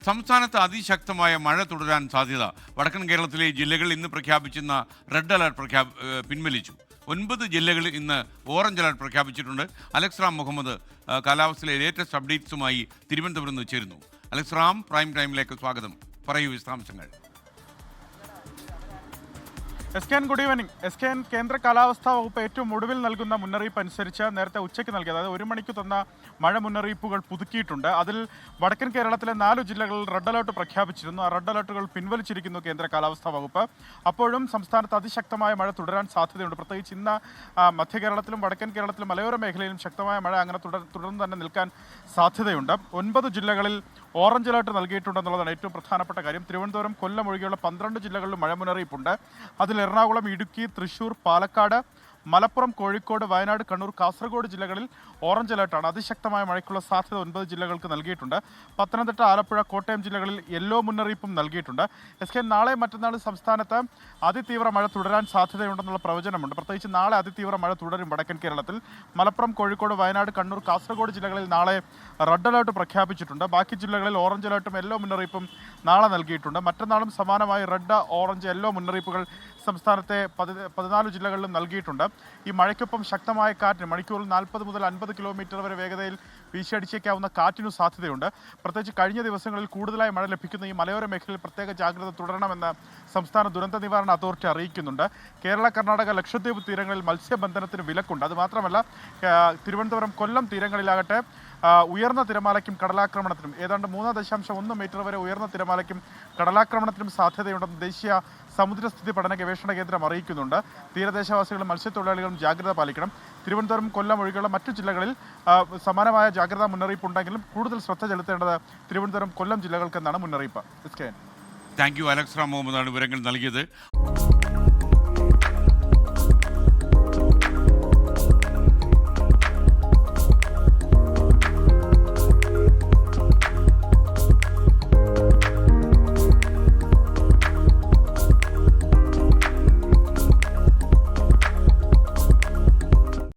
സംസ്ഥാനത്ത് അതിശക്തമായ മഴ തുടരാൻ സാധ്യത. വടക്കൻ കേരളത്തിലെ ജില്ലകളിൽ ഇന്ന് പ്രഖ്യാപിച്ചിരുന്ന റെഡ് അലർട്ട് പിൻവലിച്ചു. 9 ജില്ലകളിൽ ഇന്ന് ഓറഞ്ച് അലർട്ട് പ്രഖ്യാപിച്ചിട്ടുണ്ട്. അലക്സ് റാം മുഹമ്മദ് കാലാവസ്ഥയിലെ ലേറ്റസ്റ്റ് അപ്ഡേറ്റ്സുമായി തിരുവനന്തപുരം നിന്ന് ചേരുന്നു. അലക്സ് റാം, പ്രൈം ടൈമിലേക്ക് സ്വാഗതം. പറയൂ വിശദാംശങ്ങൾ. Good evening. കേന്ദ്ര കാലാവസ്ഥാ വകുപ്പ് ഏറ്റവും ഒടുവിൽ നൽകുന്ന മുന്നറിയിപ്പ് അനുസരിച്ച് നേരത്തെ ഉച്ചയ്ക്ക് നൽകിയത്, അതായത് 1 മണിക്ക് തന്ന മഴ മുന്നറിയിപ്പുകൾ പുതുക്കിയിട്ടുണ്ട്. അതിൽ വടക്കൻ കേരളത്തിലെ 4 ജില്ലകളിൽ റെഡ് അലർട്ട് പ്രഖ്യാപിച്ചിരുന്നു. ആ റെഡ് അലർട്ടുകൾ പിൻവലിച്ചിരിക്കുന്നു കേന്ദ്ര കാലാവസ്ഥാ വകുപ്പ്. അപ്പോഴും സംസ്ഥാനത്ത് അതിശക്തമായ മഴ തുടരാൻ സാധ്യതയുണ്ട്. പ്രത്യേകിച്ച് ഇന്ന് മധ്യ കേരളത്തിലും വടക്കൻ കേരളത്തിലും മലയോര മേഖലയിലും ശക്തമായ മഴ അങ്ങനെ തുടർന്ന് തന്നെ നിൽക്കാൻ സാധ്യതയുണ്ട്. 9 ജില്ലകളിൽ ഓറഞ്ച് അലർട്ട് നൽകിയിട്ടുണ്ടെന്നുള്ളതാണ് ഏറ്റവും പ്രധാനപ്പെട്ട കാര്യം. തിരുവനന്തപുരം, കൊല്ലം ഒഴികെയുള്ള 12 ജില്ലകളിലും മഴ മുന്നറിയിപ്പുണ്ട്. അതിൽ എറണാകുളം, ഇടുക്കി, തൃശൂർ, പാലക്കാട്, മലപ്പുറം, കോഴിക്കോട്, വയനാട്, കണ്ണൂർ, കാസർഗോഡ് ജില്ലകളിൽ ഓറഞ്ച് അലർട്ടാണ്. അതിശക്തമായ മഴയ്ക്കുള്ള സാധ്യത 9 ജില്ലകൾക്ക് നൽകിയിട്ടുണ്ട്. പത്തനംതിട്ട, ആലപ്പുഴ, കോട്ടയം ജില്ലകളിൽ യെല്ലോ മുന്നറിയിപ്പും നൽകിയിട്ടുണ്ട്. നാളെ മറ്റന്നാൾ സംസ്ഥാനത്ത് അതിതീവ്ര മഴ തുടരാൻ സാധ്യതയുണ്ടെന്നുള്ള പ്രവചനമുണ്ട്. പ്രത്യേകിച്ച് നാളെ അതിതീവ്ര മഴ തുടരും വടക്കൻ കേരളത്തിൽ. മലപ്പുറം, കോഴിക്കോട്, വയനാട്, കണ്ണൂർ, കാസർഗോഡ് ജില്ലകളിൽ നാളെ റെഡ് അലർട്ട് പ്രഖ്യാപിച്ചിട്ടുണ്ട്. ബാക്കി ജില്ലകളിൽ ഓറഞ്ച് അലർട്ടും യെല്ലോ മുന്നറിയിപ്പും നാളെ നൽകിയിട്ടുണ്ട്. മറ്റന്നാളും സമാനമായി റെഡ്, ഓറഞ്ച്, യെല്ലോ മുന്നറിയിപ്പുകൾ സംസ്ഥാനത്തെ 14 ജില്ലകളിലും നൽകിയിട്ടുണ്ട്. ഈ മഴയ്ക്കൊപ്പം ശക്തമായ കാറ്റിന് മണിക്കൂറിൽ 40 മുതൽ 50 കിലോമീറ്റർ വരെ വേഗതയിൽ വീശിയടിച്ചേക്കാവുന്ന കാറ്റിനും സാധ്യതയുണ്ട്. പ്രത്യേകിച്ച് കഴിഞ്ഞ ദിവസങ്ങളിൽ കൂടുതലായി മഴ ലഭിക്കുന്ന ഈ മലയോര മേഖലയിൽ പ്രത്യേക ജാഗ്രത തുടരണമെന്ന് സംസ്ഥാന ദുരന്ത നിവാരണ അതോറിറ്റി അറിയിക്കുന്നുണ്ട്. കേരള, കർണാടക, ലക്ഷദ്വീപ് തീരങ്ങളിൽ മത്സ്യബന്ധനത്തിന് വിലക്കുണ്ട്. അതുമാത്രമല്ല, തിരുവനന്തപുരം, കൊല്ലം തീരങ്ങളിലാകട്ടെ ഉയർന്ന തിരമാലയ്ക്കും കടലാക്രമണത്തിനും ഏതാണ്ട് 3.1 മീറ്റർ വരെ ഉയർന്ന തിരമാലയ്ക്കും കടലാക്രമണത്തിനും സാധ്യതയുണ്ടെന്ന് ദേശീയ സമുദ്രസ്ഥിതി പഠന ഗവേഷണ കേന്ദ്രം അറിയിക്കുന്നുണ്ട്. തീരദേശവാസികളും മത്സ്യത്തൊഴിലാളികളും ജാഗ്രത പാലിക്കണം. തിരുവനന്തപുരം, കൊല്ലം ഒഴികെയുള്ള മറ്റു ജില്ലകളിൽ സമാനമായ ജാഗ്രതാ മുന്നറിയിപ്പ് ഉണ്ടെങ്കിലും കൂടുതൽ ശ്രദ്ധ ചെലുത്തേണ്ടത് തിരുവനന്തപുരം, കൊല്ലം ജില്ലകൾക്കെന്നാണ് മുന്നറിയിപ്പ്. Thank you. അലക്സ് റാം മുഹമ്മദാണ് വിവരങ്ങൾ നൽകിയത്.